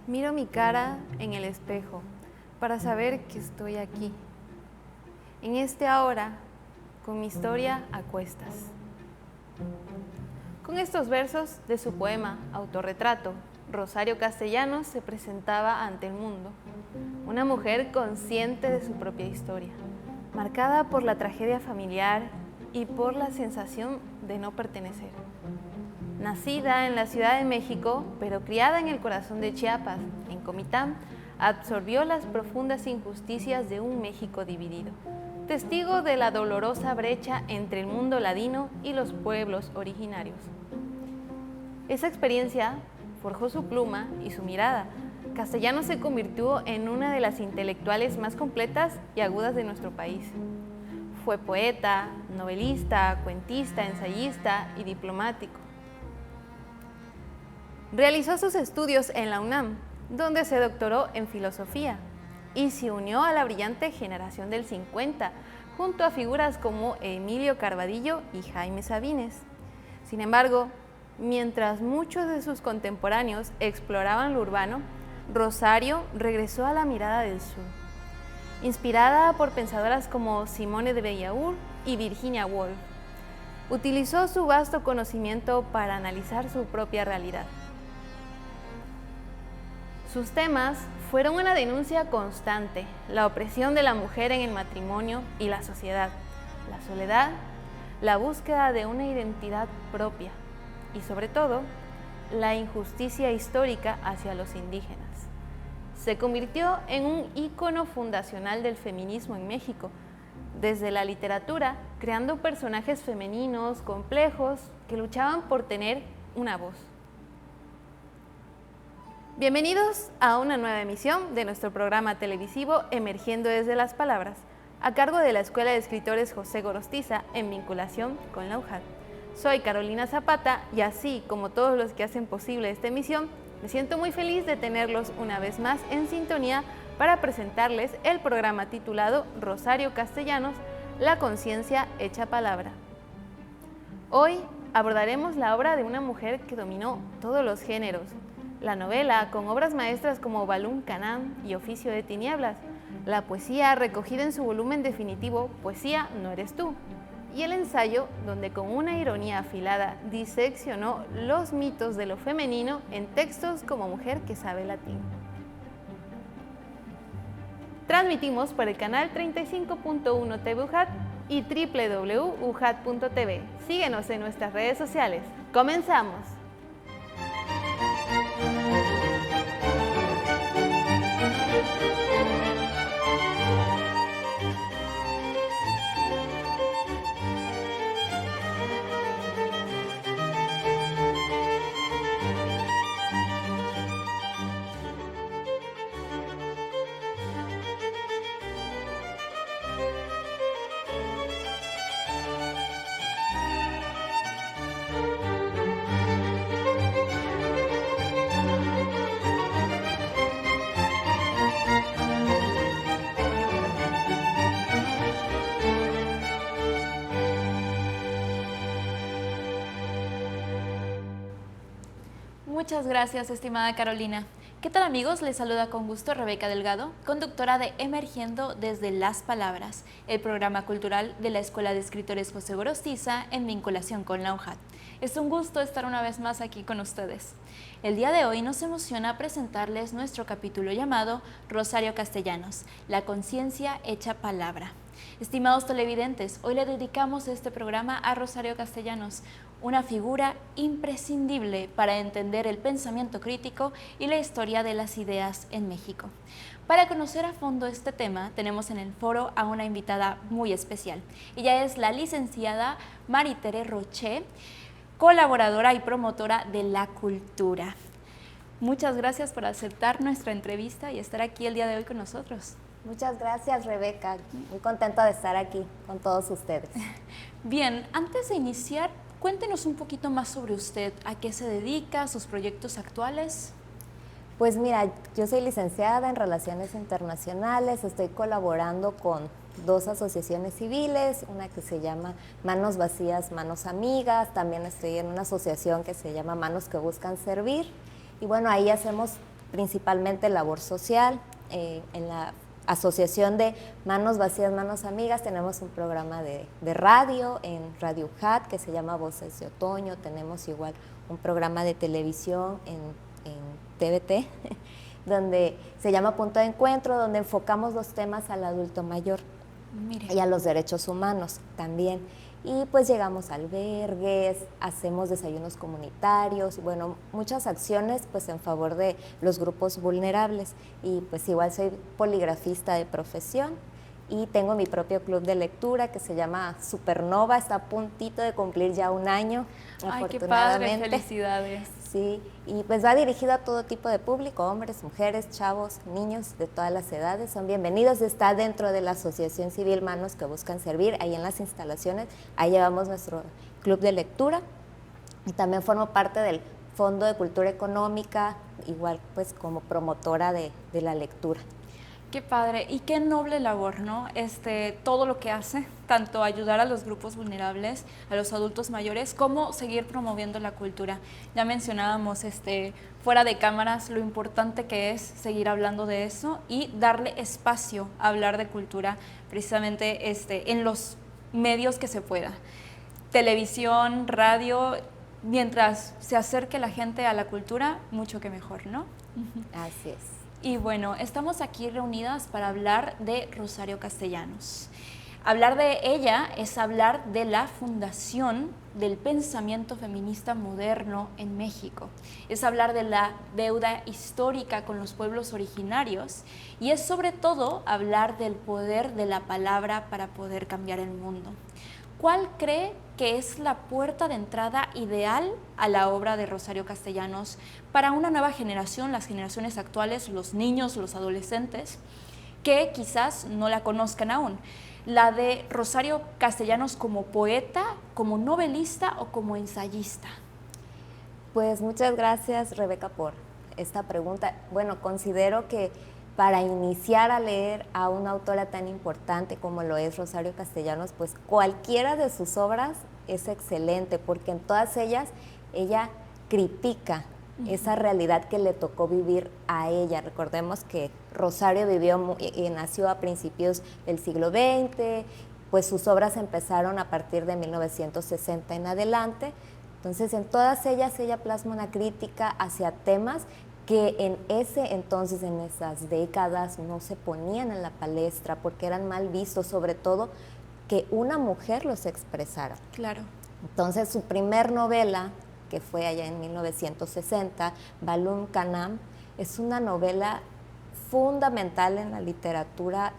Miro mi cara en el espejo para saber que estoy aquí, en este ahora, con mi historia a cuestas. Con estos versos de su poema Autorretrato, Rosario Castellanos se presentaba ante el mundo, una mujer consciente de su propia historia, marcada por la tragedia familiar y por la sensación de no pertenecer. Nacida en la Ciudad de México, pero criada en el corazón de Chiapas, en Comitán, absorbió las profundas injusticias de un México dividido, testigo de la dolorosa brecha entre el mundo ladino y los pueblos originarios. Esa experiencia forjó su pluma y su mirada. Castellanos se convirtió en una de las intelectuales más completas y agudas de nuestro país. Fue poeta, novelista, cuentista, ensayista y diplomático. Realizó sus estudios en la UNAM, donde se doctoró en filosofía y se unió a la brillante generación del 50, junto a figuras como Emilio Carvadillo y Jaime Sabines. Sin embargo, mientras muchos de sus contemporáneos exploraban lo urbano, Rosario regresó a la mirada del sur. Inspirada por pensadoras como Simone de Beauvoir y Virginia Woolf, utilizó su vasto conocimiento para analizar su propia realidad. Sus temas fueron una denuncia constante, la opresión de la mujer en el matrimonio y la sociedad, la soledad, la búsqueda de una identidad propia y, sobre todo, la injusticia histórica hacia los indígenas. Se convirtió en un ícono fundacional del feminismo en México, desde la literatura, creando personajes femeninos complejos que luchaban por tener una voz. Bienvenidos a una nueva emisión de nuestro programa televisivo Emergiendo desde las Palabras, a cargo de la Escuela de Escritores José Gorostiza en vinculación con la UJAT. Soy Carolina Zapata y así como todos los que hacen posible esta emisión, me siento muy feliz de tenerlos una vez más en sintonía para presentarles el programa titulado Rosario Castellanos, la conciencia hecha palabra. Hoy abordaremos la obra de una mujer que dominó todos los géneros, la novela con obras maestras como Balún Canán y Oficio de Tinieblas, la poesía recogida en su volumen definitivo Poesía no eres tú, y el ensayo donde con una ironía afilada diseccionó los mitos de lo femenino en textos como Mujer que sabe latín. Transmitimos por el canal 35.1 TV UJAT y www.ujat.tv. Síguenos en nuestras redes sociales. ¡Comenzamos! Muchas gracias, estimada Carolina. ¿Qué tal, amigos? Les saluda con gusto Rebeca Delgado, conductora de Emergiendo desde las Palabras, el programa cultural de la Escuela de Escritores José Gorostiza en vinculación con la UJAT. Es un gusto estar una vez más aquí con ustedes. El día de hoy nos emociona presentarles nuestro capítulo llamado Rosario Castellanos, la conciencia hecha palabra. Estimados televidentes, hoy le dedicamos este programa a Rosario Castellanos, una figura imprescindible para entender el pensamiento crítico y la historia de las ideas en México. Para conocer a fondo este tema, tenemos en el foro a una invitada muy especial. Ella es la licenciada Maritere Roché, colaboradora y promotora de la cultura. Muchas gracias por aceptar nuestra entrevista y estar aquí el día de hoy con nosotros. Muchas gracias, Rebeca. Muy contenta de estar aquí con todos ustedes. Bien, antes de iniciar, cuéntenos un poquito más sobre usted, a qué se dedica, sus proyectos actuales. Pues mira, yo soy licenciada en Relaciones Internacionales, estoy colaborando con dos asociaciones civiles, una que se llama Manos Vacías, Manos Amigas, también estoy en una asociación que se llama Manos que Buscan Servir, y bueno, ahí hacemos principalmente labor social. En la Asociación de Manos Vacías, Manos Amigas tenemos un programa de radio en Radio UJAT que se llama Voces de Otoño. Tenemos igual un programa de televisión en TVT donde se llama Punto de Encuentro, donde enfocamos los temas al adulto mayor. Mire. Y a los derechos humanos también. Y pues llegamos a albergues, hacemos desayunos comunitarios, bueno, muchas acciones pues en favor de los grupos vulnerables. Y pues igual soy poligrafista de profesión y tengo mi propio club de lectura que se llama Supernova, está a puntito de cumplir ya un año, ¡ay, afortunadamente. qué padre! ¡Felicidades! Sí, y pues va dirigido a todo tipo de público, hombres, mujeres, chavos, niños de todas las edades, son bienvenidos. Está dentro de la Asociación Civil Manos que Buscan Servir, ahí en las instalaciones, ahí llevamos nuestro club de lectura y también formo parte del Fondo de Cultura Económica, igual pues como promotora de la lectura. Qué padre y qué noble labor, ¿no? Todo lo que hace, tanto ayudar a los grupos vulnerables, a los adultos mayores, como seguir promoviendo la cultura. Ya mencionábamos fuera de cámaras lo importante que es seguir hablando de eso y darle espacio a hablar de cultura precisamente en los medios que se pueda. Televisión, radio, mientras se acerque la gente a la cultura, mucho que mejor, ¿no? Así es. Y bueno, estamos aquí reunidas para hablar de Rosario Castellanos. Hablar de ella es hablar de la fundación del pensamiento feminista moderno en México. Es hablar de la deuda histórica con los pueblos originarios y es sobre todo hablar del poder de la palabra para poder cambiar el mundo. ¿Cuál cree que es la puerta de entrada ideal a la obra de Rosario Castellanos para una nueva generación, las generaciones actuales, los niños, los adolescentes, que quizás no la conozcan aún? La de Rosario Castellanos como poeta, como novelista o como ensayista. Pues muchas gracias, Rebeca, por esta pregunta. Bueno, considero que para iniciar a leer a una autora tan importante como lo es Rosario Castellanos, pues cualquiera de sus obras es excelente, porque en todas ellas ella critica esa realidad que le tocó vivir a ella. Recordemos que Rosario nació a principios del siglo XX, pues sus obras empezaron a partir de 1960 en adelante. Entonces, en todas ellas ella plasma una crítica hacia temas que en ese entonces, en esas décadas, no se ponían en la palestra porque eran mal vistos, sobre todo que una mujer los expresara. Claro. Entonces, su primer novela, que fue allá en 1960, Balún Canam, es una novela fundamental en la literatura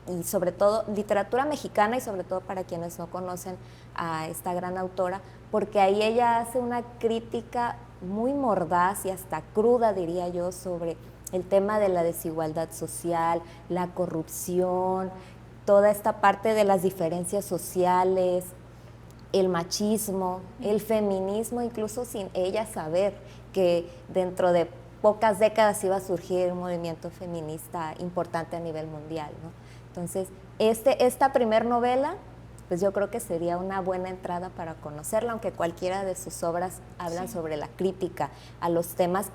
y sobre todo literatura mexicana, y sobre todo para quienes no conocen a esta gran autora, porque ahí ella hace una crítica muy mordaz y hasta cruda, diría yo, sobre el tema de la desigualdad social, la corrupción, toda esta parte de las diferencias sociales, el machismo, el feminismo, incluso sin ella saber que dentro de pocas décadas iba a surgir un movimiento feminista importante a nivel mundial, ¿no? Entonces, esta primer novela, pues yo creo que sería una buena entrada para conocerla, aunque cualquiera de sus obras hablan sobre la crítica a los temas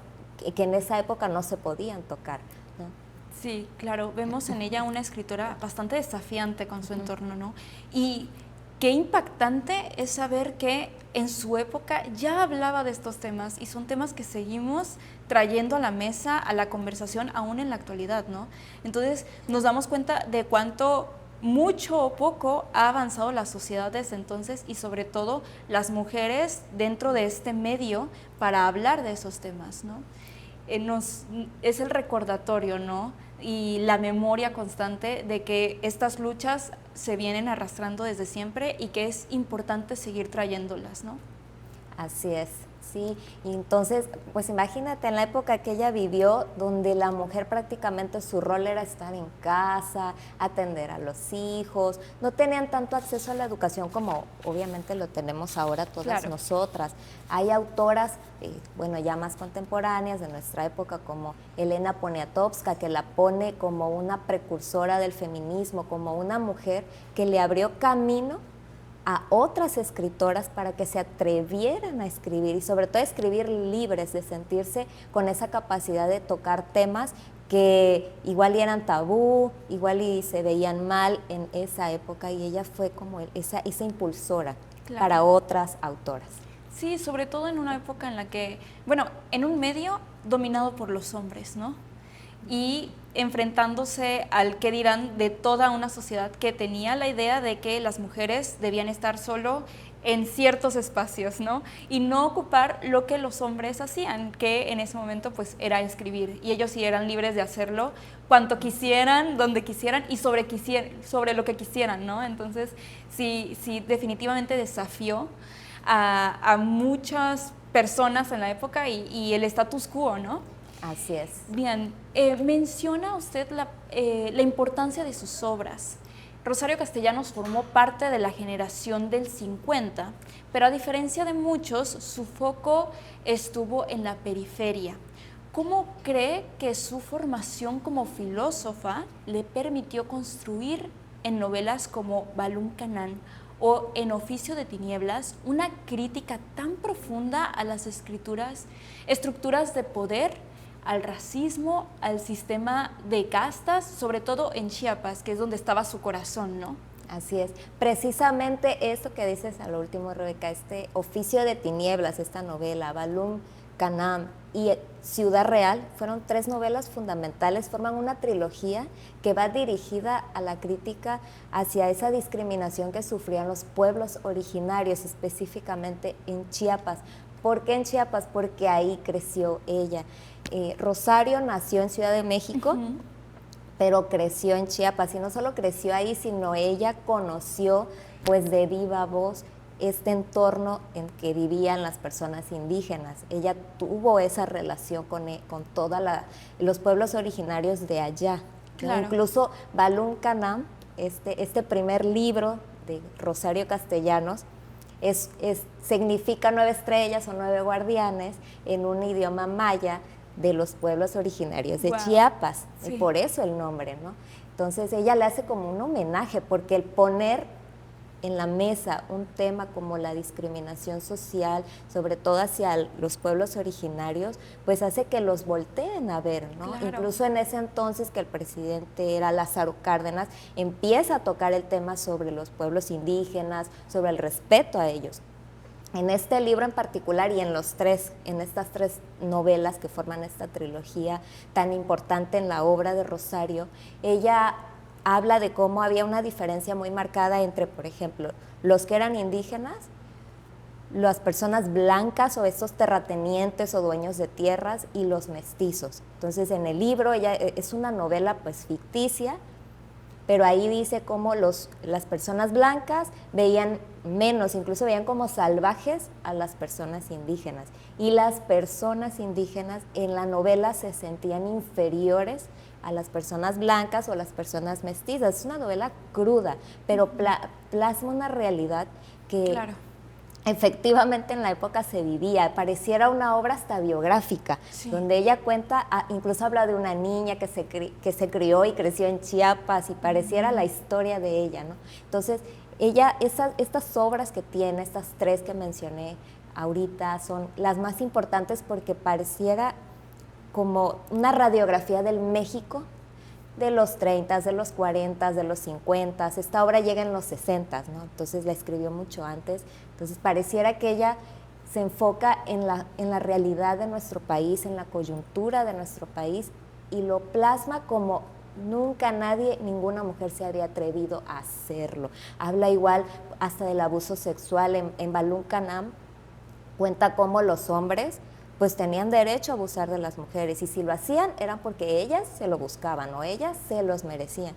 que en esa época no se podían tocar, ¿no? Sí, claro, vemos en ella una escritora bastante desafiante con su entorno, ¿no? Y qué impactante es saber que en su época ya hablaba de estos temas y son temas que seguimos trayendo a la mesa, a la conversación, aún en la actualidad, ¿no? Entonces nos damos cuenta de cuánto, mucho o poco, ha avanzado la sociedad desde entonces y sobre todo las mujeres dentro de este medio para hablar de esos temas, ¿no? Es el recordatorio, ¿no? Y la memoria constante de que estas luchas se vienen arrastrando desde siempre y que es importante seguir trayéndolas, ¿no? Así es, sí. Y entonces, pues imagínate en la época que ella vivió, donde la mujer prácticamente su rol era estar en casa, atender a los hijos, no tenían tanto acceso a la educación como obviamente lo tenemos ahora todas nosotras. Hay autoras, bueno, ya más contemporáneas de nuestra época, como Elena Poniatowska, que la pone como una precursora del feminismo, como una mujer que le abrió camino a otras escritoras para que se atrevieran a escribir y sobre todo a escribir libres, de sentirse con esa capacidad de tocar temas que igual y eran tabú, igual y se veían mal en esa época, y ella fue como esa impulsora para otras autoras. Sí, sobre todo en una época en la que, bueno, en un medio dominado por los hombres, ¿no? Y enfrentándose al qué dirán de toda una sociedad que tenía la idea de que las mujeres debían estar solo en ciertos espacios, ¿no? Y no ocupar lo que los hombres hacían, que en ese momento pues era escribir, y ellos sí eran libres de hacerlo cuanto quisieran, donde quisieran y sobre lo que quisieran, ¿no? Entonces sí definitivamente desafió a muchas personas en la época y el status quo, ¿no? Así es. Bien, menciona usted la importancia de sus obras. Rosario Castellanos formó parte de la generación del 50, pero a diferencia de muchos, su foco estuvo en la periferia. ¿Cómo cree que su formación como filósofa le permitió construir en novelas como Balún Canán o En Oficio de Tinieblas una crítica tan profunda a las estructuras de poder, al racismo, al sistema de castas, sobre todo en Chiapas, que es donde estaba su corazón, ¿no? Así es. Precisamente esto que dices a lo último, Rebeca, este Oficio de Tinieblas, esta novela, Balún Canam y Ciudad Real, fueron 3 novelas fundamentales, forman una trilogía que va dirigida a la crítica hacia esa discriminación que sufrían los pueblos originarios, específicamente en Chiapas. ¿Por qué en Chiapas? Porque ahí creció ella. Rosario nació en Ciudad de México, pero creció en Chiapas, y no solo creció ahí, sino ella conoció pues de viva voz este entorno en que vivían las personas indígenas. Ella tuvo esa relación con todos los pueblos originarios de allá. Claro. Incluso Balún Canam, este primer libro de Rosario Castellanos, significa 9 estrellas o 9 guardianes en un idioma maya de los pueblos originarios de Chiapas, sí. Y por eso el nombre, ¿no? Entonces ella le hace como un homenaje, porque el poner en la mesa un tema como la discriminación social, sobre todo hacia los pueblos originarios, pues hace que los volteen a ver, ¿no? Claro. Incluso en ese entonces, que el presidente era Lázaro Cárdenas, empieza a tocar el tema sobre los pueblos indígenas, sobre el respeto a ellos. En este libro en particular y en estas 3 novelas que forman esta trilogía tan importante en la obra de Rosario, ella habla de cómo había una diferencia muy marcada entre, por ejemplo, los que eran indígenas, las personas blancas o esos terratenientes o dueños de tierras, y los mestizos. Entonces en el libro ella es una novela pues ficticia, pero ahí dice cómo las personas blancas veían menos, incluso veían como salvajes a las personas indígenas, y las personas indígenas en la novela se sentían inferiores a las personas blancas o a las personas mestizas. Es una novela cruda, pero plasma una realidad que claro. Efectivamente en la época se vivía, pareciera una obra hasta biográfica, sí. Donde ella cuenta, incluso habla de una niña que se crió y creció en Chiapas, y pareciera la historia de ella, ¿no? Entonces ella, estas obras que tiene, estas 3 que mencioné ahorita, son las más importantes porque pareciera como una radiografía del México de los 30, de los 40, de los 50. Esta obra llega en los 60, ¿no? Entonces la escribió mucho antes. Entonces pareciera que ella se enfoca en la realidad de nuestro país, en la coyuntura de nuestro país, y lo plasma como nunca ninguna mujer se había atrevido a hacerlo. Habla igual hasta del abuso sexual. En Balún Canam cuenta cómo los hombres pues tenían derecho a abusar de las mujeres, y si lo hacían eran porque ellas se lo buscaban o ellas se los merecían.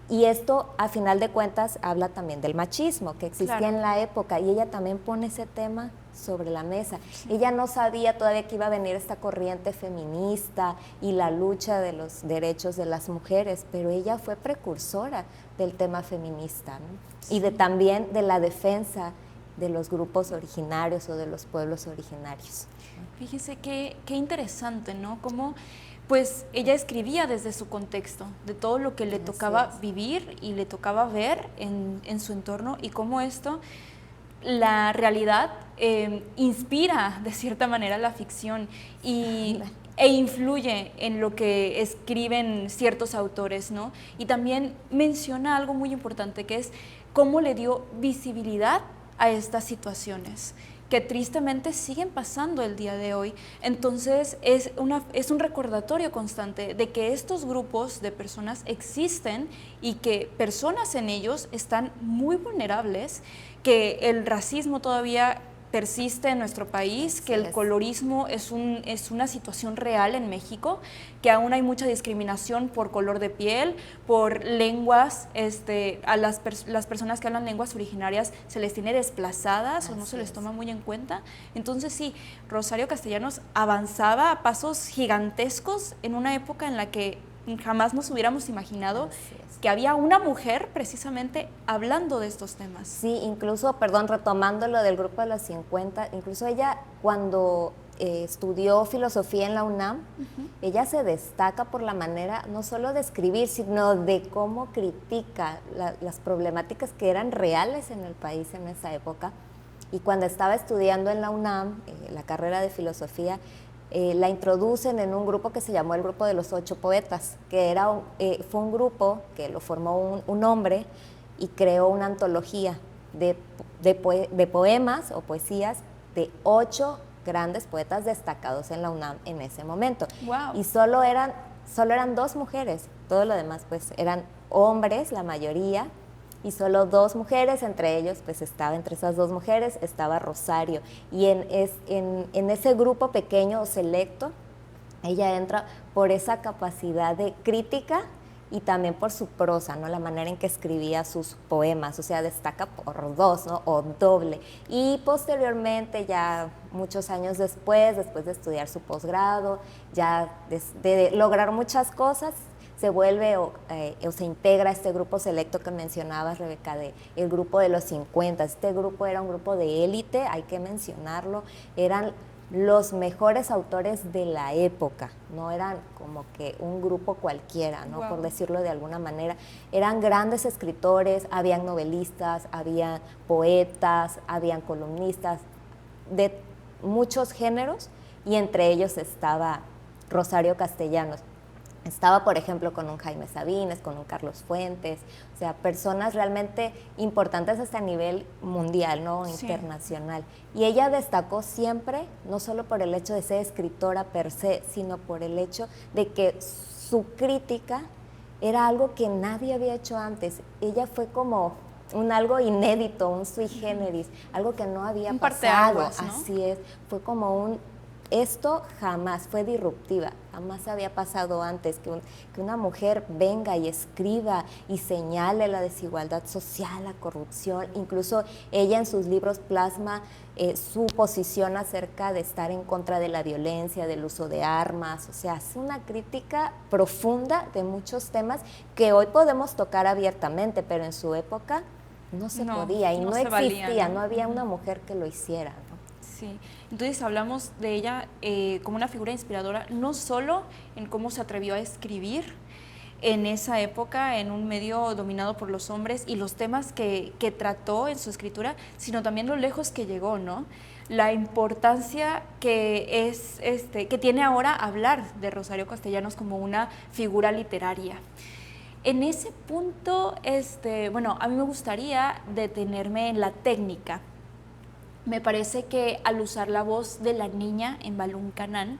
Y esto, a final de cuentas, habla también del machismo que existía claro. En la época, y ella también pone ese tema sobre la mesa. Sí. Ella no sabía todavía que iba a venir esta corriente feminista y la lucha de los derechos de las mujeres, pero ella fue precursora del tema feminista, ¿no? Sí. Y también de la defensa de los grupos originarios o de los pueblos originarios. Fíjese qué interesante, ¿no? Cómo pues ella escribía desde su contexto, de todo lo que le tocaba vivir y le tocaba ver en su entorno, y cómo esto, la realidad, inspira de cierta manera la ficción e influye en lo que escriben ciertos autores, ¿no? Y también menciona algo muy importante, que es cómo le dio visibilidad a estas situaciones que tristemente siguen pasando el día de hoy. Entonces es un recordatorio constante de que estos grupos de personas existen y que personas en ellos están muy vulnerables, que el racismo todavía persiste en nuestro país, que el colorismo es una situación real en México, que aún hay mucha discriminación por color de piel, por lenguas, a las personas que hablan lenguas originarias se les tiene desplazadas o no se les toma muy en cuenta. Entonces sí, Rosario Castellanos avanzaba a pasos gigantescos en una época en la que jamás nos hubiéramos imaginado que había una mujer precisamente hablando de estos temas. Sí, incluso, perdón, retomando lo del grupo de los 50, incluso ella cuando estudió filosofía en la UNAM, ella se destaca por la manera no solo de escribir, sino de cómo critica las problemáticas que eran reales en el país en esa época. Y cuando estaba estudiando en la UNAM, la carrera de filosofía, la introducen en un grupo que se llamó el Grupo de los 8 Poetas, que fue un grupo que lo formó un hombre y creó una antología de poemas o poesías de 8 grandes poetas destacados en la UNAM en ese momento. Wow. Y solo eran 2 mujeres, todo lo demás pues eran hombres, la mayoría, y solo 2 mujeres, entre ellos, pues entre esas 2 mujeres estaba Rosario. Y en ese grupo pequeño o selecto, ella entra por esa capacidad de crítica y también por su prosa, ¿no? La manera en que escribía sus poemas, o sea, destaca por 2, ¿no? O doble. Y posteriormente, ya muchos años después de estudiar su posgrado, ya de lograr muchas cosas, se vuelve o se integra a este grupo selecto que mencionabas, Rebeca, el grupo de los 50. Este grupo era un grupo de élite, hay que mencionarlo, eran los mejores autores de la época, no eran como que un grupo cualquiera, ¿no? Wow. Por decirlo de alguna manera, eran grandes escritores, habían novelistas, habían poetas, habían columnistas de muchos géneros, y entre ellos estaba Rosario Castellanos. Estaba, por ejemplo, con un Jaime Sabines, con un Carlos Fuentes, o sea, personas realmente importantes hasta a nivel mundial, ¿no? Sí. Internacional. Y ella destacó siempre, no solo por el hecho de ser escritora per se, sino por el hecho de que su crítica era algo que nadie había hecho antes. Ella fue como algo inédito, un sui generis, algo que no había pasado. Parteaguas, ¿no? Así es, fue como esto jamás, fue disruptiva, jamás había pasado antes que una mujer venga y escriba y señale la desigualdad social, la corrupción. Incluso ella en sus libros plasma su posición acerca de estar en contra de la violencia, del uso de armas, o sea, hace una crítica profunda de muchos temas que hoy podemos tocar abiertamente, pero en su época no se podía y no existía, valía, ¿no? Había una mujer que lo hiciera, ¿no? Sí, entonces hablamos de ella como una figura inspiradora, no solo en cómo se atrevió a escribir en esa época, en un medio dominado por los hombres, y los temas que trató en su escritura, sino también lo lejos que llegó, ¿no? La importancia que tiene ahora hablar de Rosario Castellanos como una figura literaria. En ese punto, a mí me gustaría detenerme en la técnica. Me parece que al usar la voz de la niña en Balún Canán,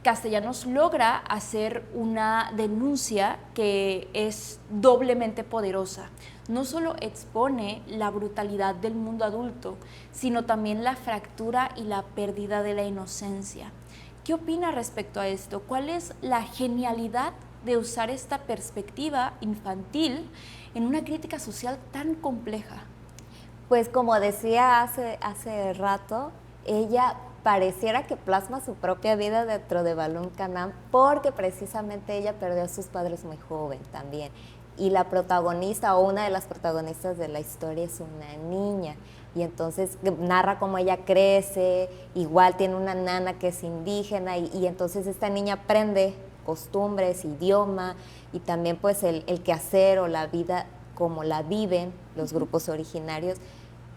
Castellanos logra hacer una denuncia que es doblemente poderosa. No solo expone la brutalidad del mundo adulto, sino también la fractura y la pérdida de la inocencia. ¿Qué opina respecto a esto? ¿Cuál es la genialidad de usar esta perspectiva infantil en una crítica social tan compleja? Pues como decía hace rato, ella pareciera que plasma su propia vida dentro de Balún Canán, porque precisamente ella perdió a sus padres muy joven también. Y la protagonista o una de las protagonistas de la historia es una niña. Y entonces narra cómo ella crece, igual tiene una nana que es indígena y entonces esta niña aprende costumbres, idioma y también pues el quehacer o la vida como la viven los grupos originarios,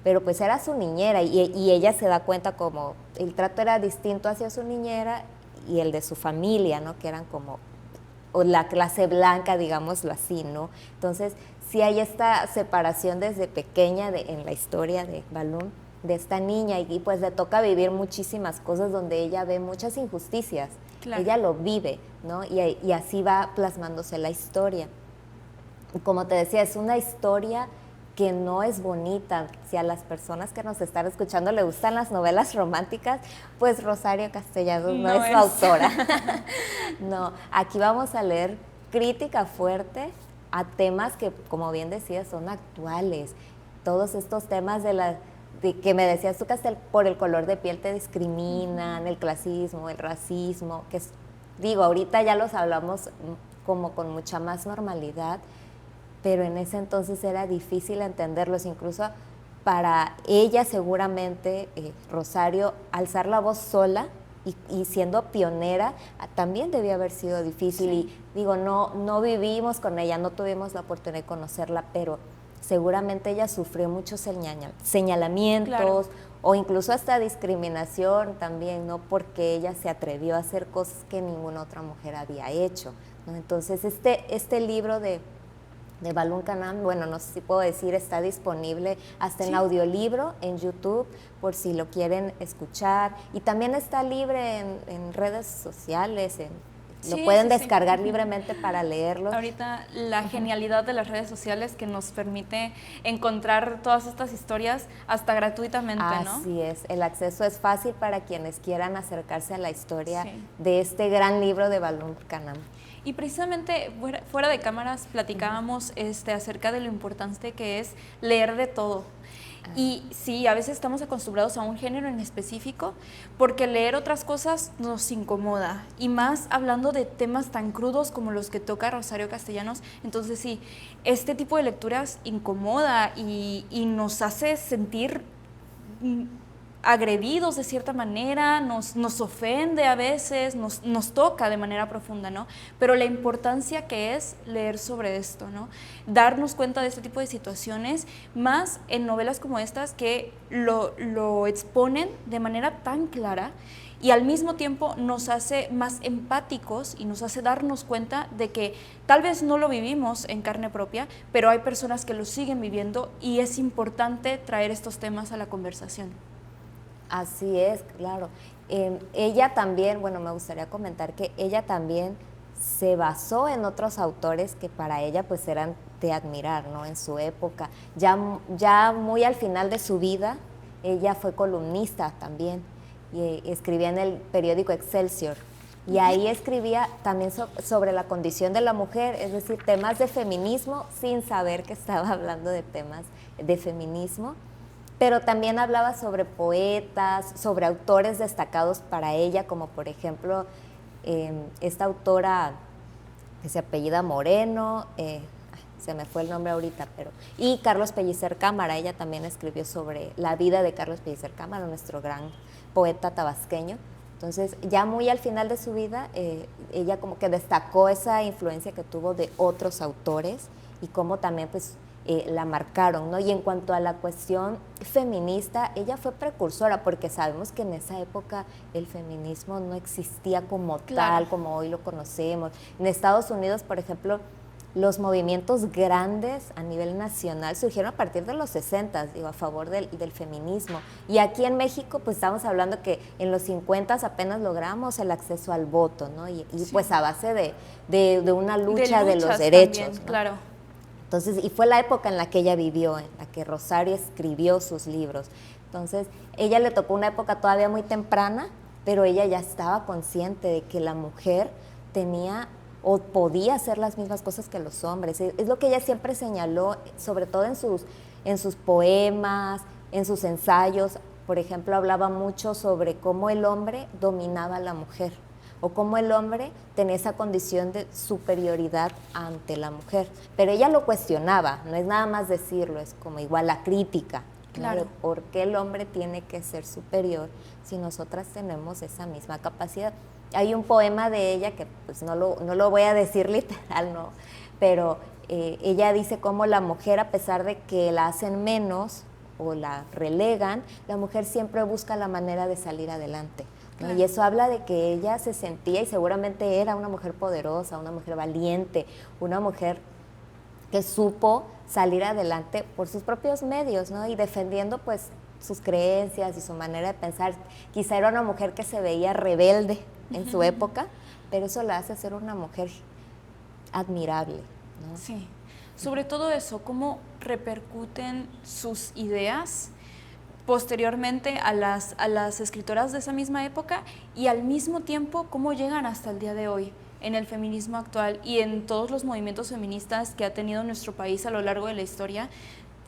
pero pues era su niñera y ella se da cuenta como el trato era distinto hacia su niñera y el de su familia, ¿no? Que eran como o la clase blanca, digámoslo así, ¿no? Entonces, sí hay esta separación desde pequeña en la historia de Balún, de esta niña, y pues le toca vivir muchísimas cosas donde ella ve muchas injusticias. Claro. Ella lo vive, ¿no? Y así va plasmándose la historia. Y como te decía, es una historia que no es bonita. Si a las personas que nos están escuchando le gustan las novelas románticas, pues Rosario Castellanos no es su autora. No, aquí vamos a leer crítica fuerte a temas que, como bien decías, son actuales. Todos estos temas de que me decías tú, Castel, por el color de piel te discriminan, el clasismo, el racismo, que digo, ahorita ya los hablamos como con mucha más normalidad, pero en ese entonces era difícil entenderlos, incluso para ella seguramente, Rosario, alzar la voz sola y siendo pionera, también debió haber sido difícil. Sí. Y digo, no vivimos con ella, no tuvimos la oportunidad de conocerla, pero seguramente ella sufrió muchos señalamientos, claro, o incluso hasta discriminación también, ¿no? Porque ella se atrevió a hacer cosas que ninguna otra mujer había hecho, ¿no? Entonces, este libro de Balún Canam, bueno, no sé si puedo decir, está disponible hasta en audiolibro en YouTube, por si lo quieren escuchar, y también está libre en redes sociales, lo pueden descargar libremente para leerlo. Ahorita la genialidad de las redes sociales que nos permite encontrar todas estas historias hasta gratuitamente, ¿no? Así es, el acceso es fácil para quienes quieran acercarse a la historia de este gran libro de Balún Canam. Y precisamente fuera de cámaras platicábamos acerca de lo importante que es leer de todo. Y sí, a veces estamos acostumbrados a un género en específico porque leer otras cosas nos incomoda, y más hablando de temas tan crudos como los que toca Rosario Castellanos. Entonces sí, este tipo de lecturas incomoda y nos hace sentir agredidos de cierta manera, nos ofende a veces, nos toca de manera profunda, ¿no? Pero la importancia que es leer sobre esto, ¿no? Darnos cuenta de este tipo de situaciones, más en novelas como estas que lo exponen de manera tan clara y al mismo tiempo nos hace más empáticos y nos hace darnos cuenta de que tal vez no lo vivimos en carne propia, pero hay personas que lo siguen viviendo y es importante traer estos temas a la conversación. Así es, claro. Ella también, bueno, me gustaría comentar que ella también se basó en otros autores que para ella pues eran de admirar, ¿no? En su época. Ya muy al final de su vida, ella fue columnista también y escribía en el periódico Excelsior. Y ahí escribía también sobre la condición de la mujer, es decir, temas de feminismo sin saber que estaba hablando de temas de feminismo. Pero también hablaba sobre poetas, sobre autores destacados para ella, como por ejemplo esta autora que se apellida Moreno, se me fue el nombre ahorita, y Carlos Pellicer Cámara. Ella también escribió sobre la vida de Carlos Pellicer Cámara, nuestro gran poeta tabasqueño. Entonces, ya muy al final de su vida, ella como que destacó esa influencia que tuvo de otros autores y cómo también pues la marcaron, ¿no? Y en cuanto a la cuestión feminista, ella fue precursora, porque sabemos que en esa época el feminismo no existía como tal, como hoy lo conocemos. En Estados Unidos, por ejemplo, los movimientos grandes a nivel nacional surgieron a partir de los 60, digo, a favor del feminismo. Y aquí en México, pues estamos hablando que en los 50 apenas logramos el acceso al voto, ¿no? Y pues a base de una lucha de los derechos, también, ¿no? Claro. Entonces, y fue la época en la que ella vivió, en la que Rosario escribió sus libros. Entonces, ella le tocó una época todavía muy temprana, pero ella ya estaba consciente de que la mujer tenía o podía hacer las mismas cosas que los hombres. Es lo que ella siempre señaló, sobre todo en sus poemas, en sus ensayos. Por ejemplo, hablaba mucho sobre cómo el hombre dominaba a la mujer, o cómo el hombre tenía esa condición de superioridad ante la mujer. Pero ella lo cuestionaba, no es nada más decirlo, es como igual la crítica. Claro. ¿No? ¿Por qué el hombre tiene que ser superior si nosotras tenemos esa misma capacidad? Hay un poema de ella que pues no lo voy a decir literal, no, pero ella dice cómo la mujer, a pesar de que la hacen menos o la relegan, la mujer siempre busca la manera de salir adelante, ¿no? Claro. Y eso habla de que ella se sentía, y seguramente era una mujer poderosa, una mujer valiente, una mujer que supo salir adelante por sus propios medios, ¿no? Y defendiendo pues sus creencias y su manera de pensar. Quizá era una mujer que se veía rebelde en su época, pero eso la hace ser una mujer admirable, ¿no? Sí, sobre todo eso, cómo repercuten sus ideas posteriormente a las escritoras de esa misma época, y al mismo tiempo cómo llegan hasta el día de hoy en el feminismo actual y en todos los movimientos feministas que ha tenido nuestro país a lo largo de la historia.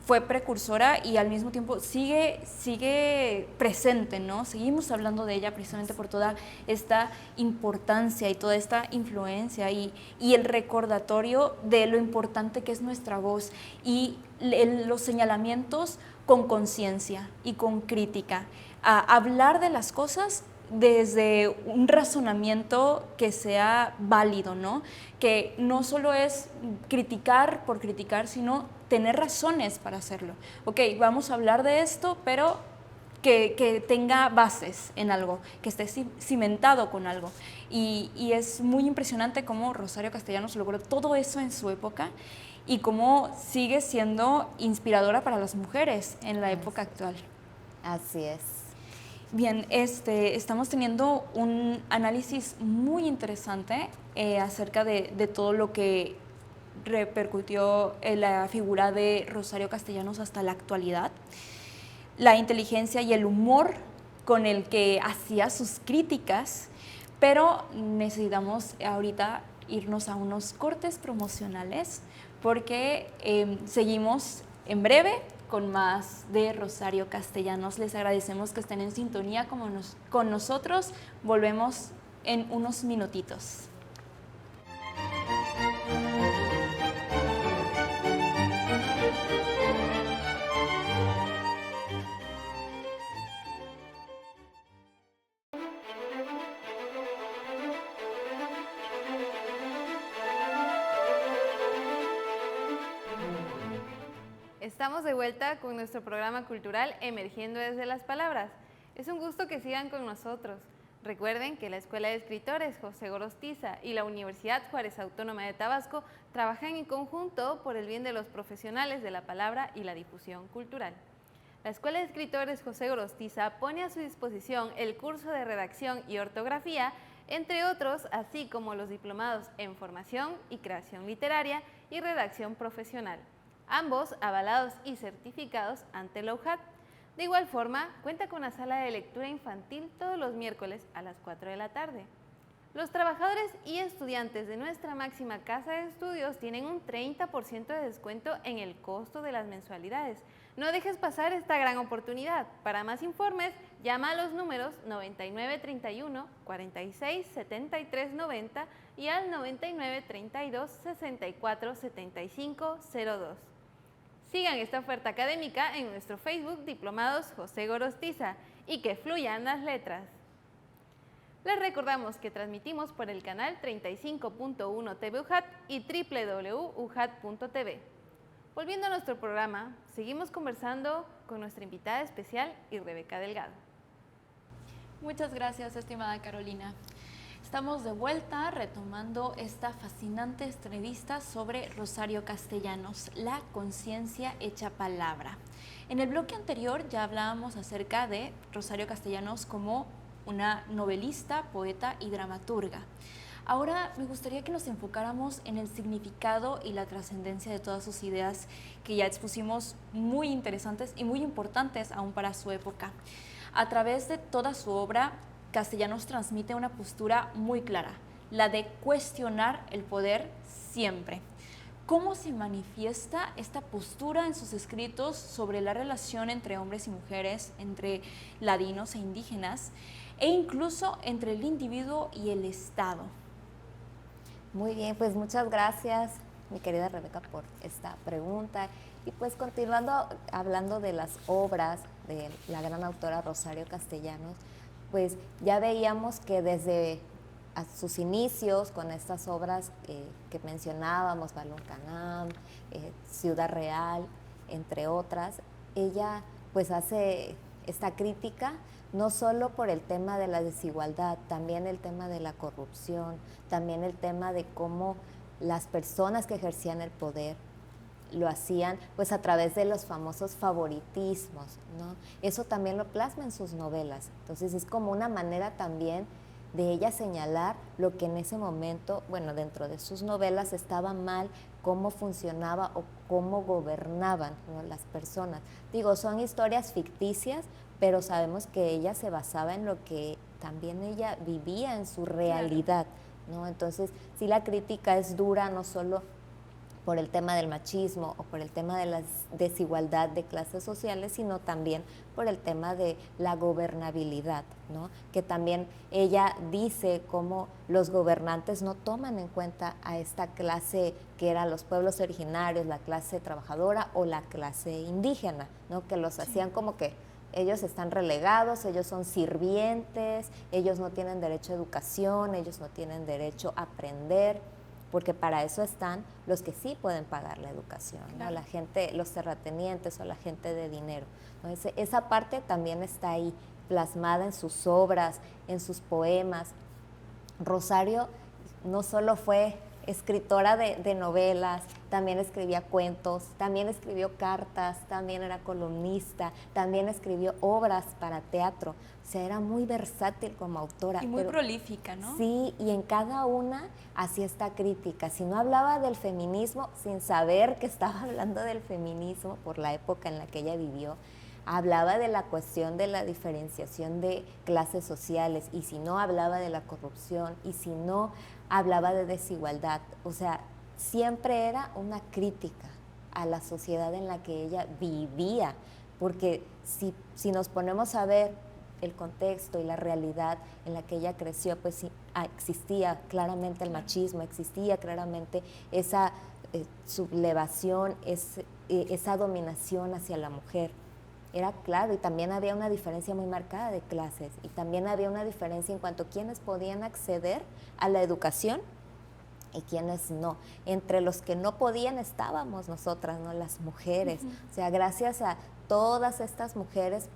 Fue precursora y al mismo tiempo sigue presente, ¿no? Seguimos hablando de ella precisamente por toda esta importancia y toda esta influencia y el recordatorio de lo importante que es nuestra voz y los señalamientos con conciencia y con crítica. A hablar de las cosas desde un razonamiento que sea válido, ¿no? Que no solo es criticar por criticar, sino tener razones para hacerlo. Ok, vamos a hablar de esto, pero que tenga bases en algo, que esté cimentado con algo. Y es muy impresionante cómo Rosario Castellanos logró todo eso en su época y cómo sigue siendo inspiradora para las mujeres en la época actual. Así es. Bien, estamos teniendo un análisis muy interesante acerca de todo lo que repercutió en la figura de Rosario Castellanos hasta la actualidad, la inteligencia y el humor con el que hacía sus críticas, pero necesitamos ahorita irnos a unos cortes promocionales porque seguimos en breve con más de Rosario Castellanos. Les agradecemos que estén en sintonía con nosotros. Volvemos en unos minutitos. Estamos de vuelta con nuestro programa cultural Emergiendo desde las Palabras. Es un gusto que sigan con nosotros. Recuerden que la Escuela de Escritores José Gorostiza y la Universidad Juárez Autónoma de Tabasco trabajan en conjunto por el bien de los profesionales de la palabra y la difusión cultural. La Escuela de Escritores José Gorostiza pone a su disposición el curso de redacción y ortografía, entre otros, así como los diplomados en formación y creación literaria y redacción profesional, ambos avalados y certificados ante la UJAT. De igual forma, cuenta con una sala de lectura infantil todos los miércoles a las 4 de la tarde. Los trabajadores y estudiantes de nuestra máxima casa de estudios tienen un 30% de descuento en el costo de las mensualidades. No dejes pasar esta gran oportunidad. Para más informes, llama a los números 9931 46 73 90 y al 9932 64 75 02. Sigan esta oferta académica en nuestro Facebook Diplomados José Gorostiza y que fluyan las letras. Les recordamos que transmitimos por el canal 35.1 TV UJAT y www.ujat.tv. Volviendo a nuestro programa, seguimos conversando con nuestra invitada especial y Rebeca Delgado. Muchas gracias, estimada Carolina. Estamos de vuelta retomando esta fascinante entrevista sobre Rosario Castellanos, la conciencia hecha palabra. En el bloque anterior ya hablábamos acerca de Rosario Castellanos como una novelista, poeta y dramaturga. Ahora me gustaría que nos enfocáramos en el significado y la trascendencia de todas sus ideas que ya expusimos, muy interesantes y muy importantes aún para su época. A través de toda su obra, Castellanos transmite una postura muy clara, la de cuestionar el poder siempre. ¿Cómo se manifiesta esta postura en sus escritos sobre la relación entre hombres y mujeres, entre ladinos e indígenas, e incluso entre el individuo y el Estado? Muy bien, pues muchas gracias, mi querida Rebeca, por esta pregunta. Y pues continuando hablando de las obras de la gran autora Rosario Castellanos, pues ya veíamos que desde a sus inicios con estas obras que mencionábamos, Balún Canam, Ciudad Real, entre otras, ella pues hace esta crítica no solo por el tema de la desigualdad, también el tema de la corrupción, también el tema de cómo las personas que ejercían el poder lo hacían pues a través de los famosos favoritismos, ¿no? Eso también lo plasma en sus novelas. Entonces es como una manera también de ella señalar lo que en ese momento, bueno, dentro de sus novelas estaba mal, cómo funcionaba o cómo gobernaban, ¿no?, las personas. Digo, son historias ficticias, pero sabemos que ella se basaba en lo que también ella vivía en su realidad, ¿no? Entonces, sí, la crítica es dura, no solo por el tema del machismo o por el tema de la desigualdad de clases sociales, sino también por el tema de la gobernabilidad, ¿no? Que también ella dice cómo los gobernantes no toman en cuenta a esta clase que eran los pueblos originarios, la clase trabajadora o la clase indígena, ¿no? Que los hacían como que ellos están relegados, ellos son sirvientes, ellos no tienen derecho a educación, ellos no tienen derecho a aprender, porque para eso están los que sí pueden pagar la educación, ¿no? La gente, los terratenientes o la gente de dinero, ¿no? Esa parte también está ahí, plasmada en sus obras, en sus poemas. Rosario no solo fue escritora de novelas, también escribía cuentos, también escribió cartas, también era columnista, también escribió obras para teatro. O sea, era muy versátil como autora. Y muy prolífica, ¿no? Sí, y en cada una hacía esta crítica. Si no hablaba del feminismo, sin saber que estaba hablando del feminismo por la época en la que ella vivió, hablaba de la cuestión de la diferenciación de clases sociales, y si no hablaba de la corrupción, y si no hablaba de desigualdad. O sea, siempre era una crítica a la sociedad en la que ella vivía, porque si nos ponemos a ver el contexto y la realidad en la que ella creció, pues sí, existía claramente el machismo, existía claramente esa sublevación, esa dominación hacia la mujer. Era claro, y también había una diferencia muy marcada de clases, y también había una diferencia en cuanto a quiénes podían acceder a la educación y quiénes no. Entre los que no podían estábamos nosotras, ¿no?, las mujeres. O sea, gracias a todas estas mujeres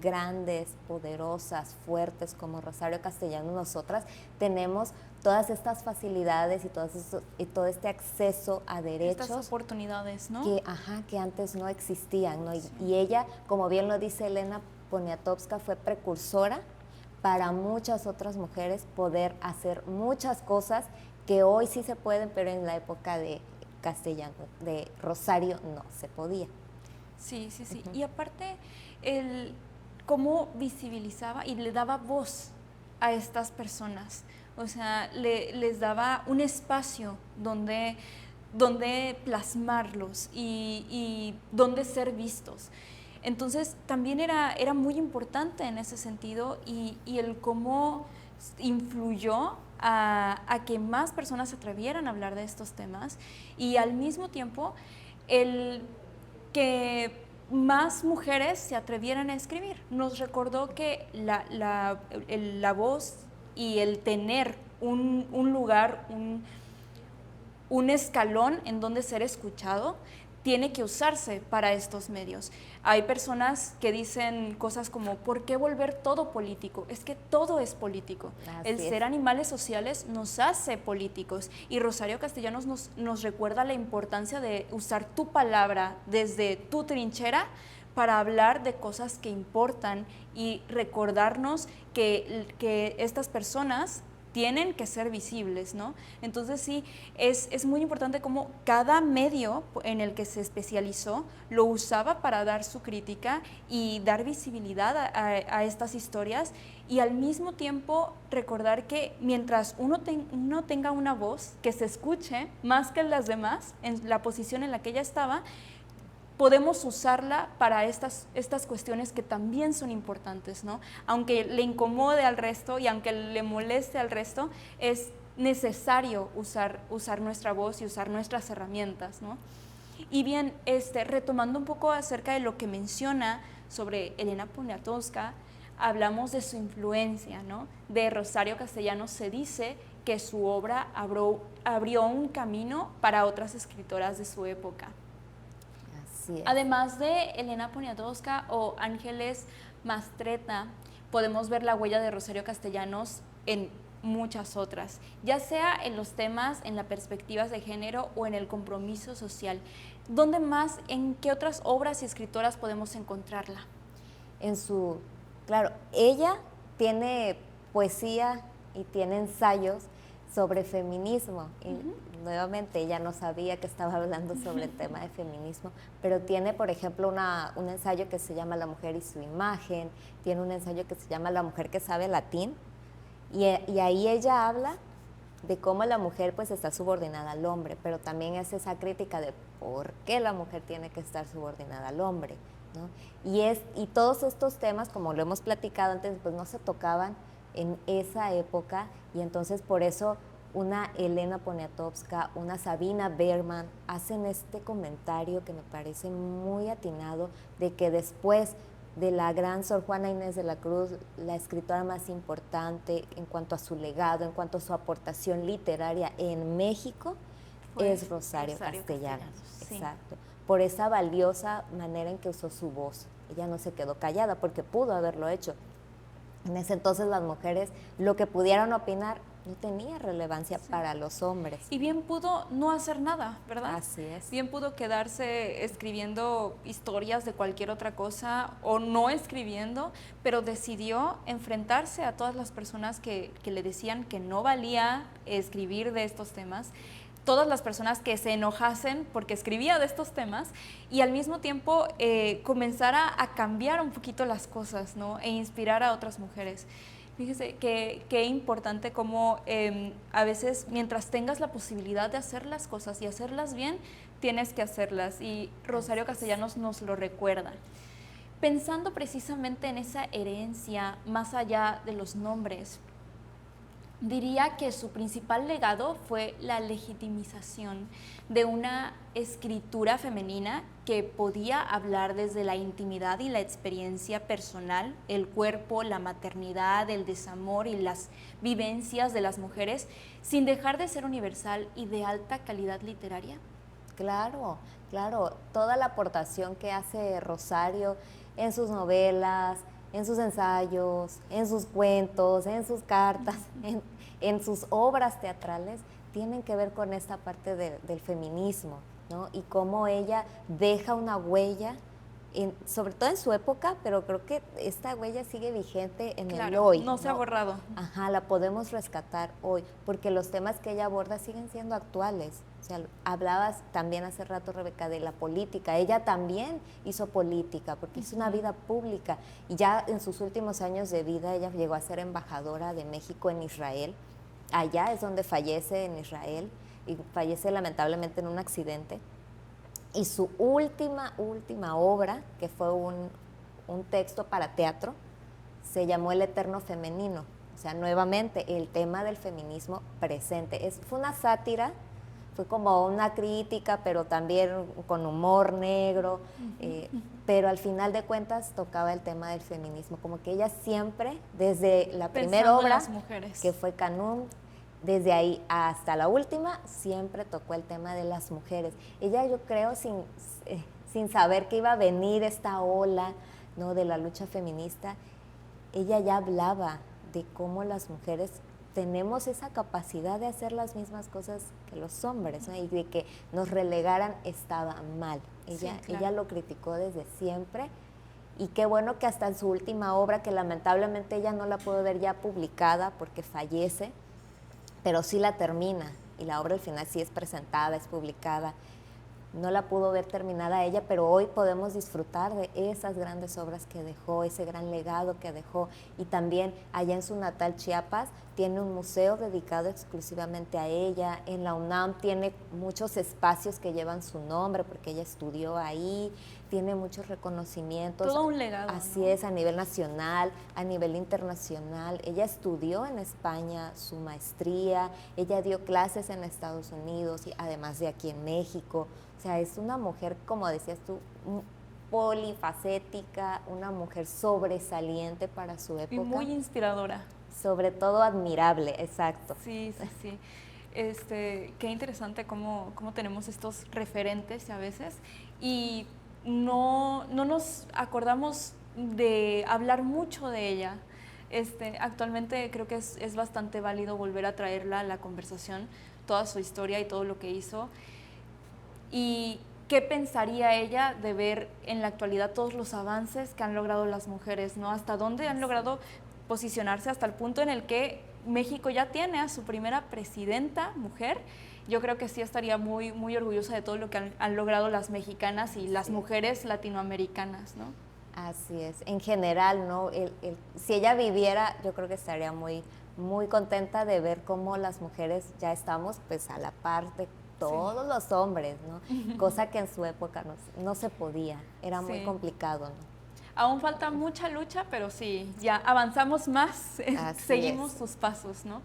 grandes, poderosas, fuertes como Rosario Castellanos, nosotras tenemos todas estas facilidades y todo este acceso a derechos. Estas oportunidades, ¿no? Que antes no existían, ¿no? Sí. Y ella, como bien lo dice Elena Poniatowska, fue precursora para muchas otras mujeres poder hacer muchas cosas que hoy sí se pueden, pero en la época de Castellanos, de Rosario, no se podía. Sí, sí, sí. Y aparte, cómo visibilizaba y le daba voz a estas personas. O sea, les daba un espacio donde plasmarlos y donde ser vistos. Entonces, también era muy importante en ese sentido, y el cómo influyó a que más personas se atrevieran a hablar de estos temas, y al mismo tiempo el que más mujeres se atrevieran a escribir. Nos recordó que la voz y el tener un lugar, un escalón en donde ser escuchado, tiene que usarse para estos medios. Hay personas que dicen cosas como, ¿por qué volver todo político? Es que todo es político. El ser animales sociales nos hace políticos, y Rosario Castellanos nos recuerda la importancia de usar tu palabra desde tu trinchera para hablar de cosas que importan y recordarnos que estas personas tienen que ser visibles, ¿no? Entonces sí, es muy importante cómo cada medio en el que se especializó lo usaba para dar su crítica y dar visibilidad a estas historias, y al mismo tiempo recordar que mientras uno tenga una voz que se escuche más que las demás en la posición en la que ella estaba, podemos usarla para estas cuestiones que también son importantes, ¿no? Aunque le incomode al resto y aunque le moleste al resto, es necesario usar nuestra voz y usar nuestras herramientas, ¿no? Y bien, retomando un poco acerca de lo que menciona sobre Elena Poniatowska, hablamos de su influencia, ¿no? De Rosario Castellanos se dice que su obra abrió un camino para otras escritoras de su época. Así es. Además de Elena Poniatowska o Ángeles Mastretta, podemos ver la huella de Rosario Castellanos en muchas otras, ya sea en los temas, en las perspectivas de género o en el compromiso social. ¿Dónde más, en qué otras obras y escritoras podemos encontrarla? Claro, ella tiene poesía y tiene ensayos sobre feminismo. Y nuevamente ella no sabía que estaba hablando sobre el tema de feminismo, pero tiene, por ejemplo, un ensayo que se llama La mujer y su imagen, tiene un ensayo que se llama La mujer que sabe latín, y ahí ella habla de cómo la mujer pues está subordinada al hombre, pero también es esa crítica de por qué la mujer tiene que estar subordinada al hombre, ¿no? Y todos estos temas, como lo hemos platicado antes, pues no se tocaban en esa época, y entonces por eso una Elena Poniatowska, una Sabina Berman hacen este comentario que me parece muy atinado, de que después de la gran Sor Juana Inés de la Cruz, la escritora más importante en cuanto a su legado, en cuanto a su aportación literaria en México, pues es Rosario Castellanos. Sí. Exacto. Por esa valiosa manera en que usó su voz. Ella no se quedó callada porque pudo haberlo hecho. En ese entonces las mujeres, lo que pudieran opinar, no tenía relevancia para los hombres. Y bien pudo no hacer nada, ¿verdad? Así es. Bien pudo quedarse escribiendo historias de cualquier otra cosa o no escribiendo, pero decidió enfrentarse a todas las personas que le decían que no valía escribir de estos temas, todas las personas que se enojasen porque escribía de estos temas, y al mismo tiempo comenzara a cambiar un poquito las cosas, ¿no? E inspirar a otras mujeres. Fíjese qué importante como a veces, mientras tengas la posibilidad de hacer las cosas y hacerlas bien, tienes que hacerlas, y Rosario Castellanos nos lo recuerda. Pensando precisamente en esa herencia, más allá de los nombres, diría que su principal legado fue la legitimización de una escritura femenina que podía hablar desde la intimidad y la experiencia personal, el cuerpo, la maternidad, el desamor y las vivencias de las mujeres, sin dejar de ser universal y de alta calidad literaria. Claro, claro, toda la aportación que hace Rosario en sus novelas, en sus ensayos, en sus cuentos, en sus cartas, en sus obras teatrales, tienen que ver con esta parte del feminismo, ¿no? Y cómo ella deja una huella, sobre todo en su época, pero creo que esta huella sigue vigente en el hoy. No se ha borrado. Ajá, la podemos rescatar hoy, porque los temas que ella aborda siguen siendo actuales. O sea, hablabas también hace rato, Rebeca, de la política. Ella también hizo política, porque hizo una vida pública. Y ya en sus últimos años de vida, ella llegó a ser embajadora de México en Israel. Allá es donde fallece, en Israel, y fallece lamentablemente en un accidente. Y su última obra, que fue un texto para teatro, se llamó El Eterno Femenino. O sea, nuevamente, el tema del feminismo presente. Fue una sátira, fue como una crítica, pero también con humor negro, pero al final de cuentas tocaba el tema del feminismo. Como que ella siempre, desde la primera obra, que fue Canum, desde ahí hasta la última, siempre tocó el tema de las mujeres. Ella, yo creo, sin saber que iba a venir esta ola, ¿no?, de la lucha feminista, ella ya hablaba de cómo las mujeres tenemos esa capacidad de hacer las mismas cosas que los hombres, ¿no? Y de que nos relegaran estaba mal. Ella lo criticó desde siempre, y qué bueno que hasta en su última obra, que lamentablemente ella no la pudo ver ya publicada porque fallece, pero sí la termina, y la obra al final sí es presentada, es publicada. No la pudo ver terminada ella, pero hoy podemos disfrutar de esas grandes obras que dejó, ese gran legado que dejó. Y también allá en su natal Chiapas tiene un museo dedicado exclusivamente a ella. En la UNAM tiene muchos espacios que llevan su nombre porque ella estudió ahí, tiene muchos reconocimientos. Todo un legado. Así, ¿no? es, a nivel nacional, a nivel internacional. Ella estudió en España su maestría, ella dio clases en Estados Unidos y además de aquí en México. O sea, es una mujer, como decías tú, polifacética, una mujer sobresaliente para su época. Y muy inspiradora. sobre todo admirable, exacto. Sí, sí, sí. Qué interesante cómo tenemos estos referentes a veces y no nos acordamos de hablar mucho de ella. Actualmente creo que es bastante válido volver a traerla a la conversación, toda su historia y todo lo que hizo. ¿Y qué pensaría ella de ver en la actualidad todos los avances que han logrado las mujeres, ¿no? Hasta dónde han logrado posicionarse hasta el punto en el que México ya tiene a su primera presidenta mujer. Yo creo que sí estaría muy, muy orgullosa de todo lo que han logrado las mexicanas y las mujeres latinoamericanas, ¿no? Así es, en general, ¿no? Si ella viviera, yo creo que estaría muy, muy contenta de ver cómo las mujeres ya estamos pues a la par de todos los hombres, ¿no? Cosa que en su época no se podía, era muy complicado, ¿no? Aún falta mucha lucha, pero sí, ya avanzamos más, seguimos sus pasos, ¿no?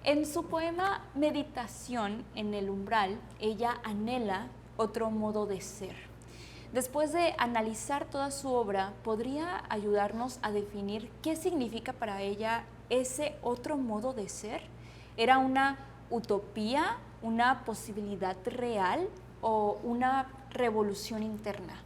En su poema Meditación en el umbral, ella anhela otro modo de ser. Después de analizar toda su obra, ¿podría ayudarnos a definir qué significa para ella ese otro modo de ser? ¿Era una utopía, una posibilidad real o una revolución interna?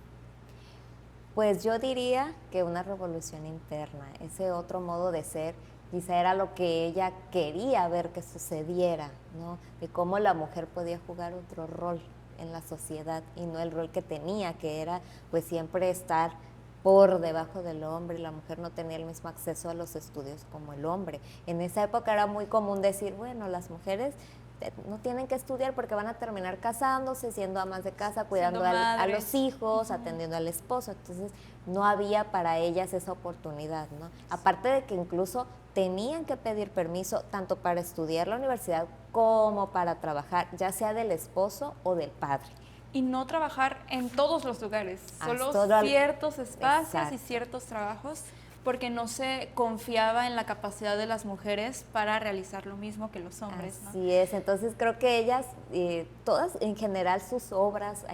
Pues yo diría que una revolución interna, ese otro modo de ser, quizá era lo que ella quería ver que sucediera, ¿no? De cómo la mujer podía jugar otro rol en la sociedad y no el rol que tenía, que era pues siempre estar por debajo del hombre, y la mujer no tenía el mismo acceso a los estudios como el hombre. En esa época era muy común decir, bueno, las mujeres no tienen que estudiar porque van a terminar casándose, siendo amas de casa, cuidando a los hijos, atendiendo al esposo. Entonces no había para ellas esa oportunidad, ¿no? Aparte de que incluso tenían que pedir permiso tanto para estudiar la universidad como para trabajar, ya sea del esposo o del padre. Y no trabajar en todos los lugares, solo ciertos espacios y ciertos trabajos, porque no se confiaba en la capacidad de las mujeres para realizar lo mismo que los hombres, ¿no? Así es, entonces creo que ellas, todas en general sus obras,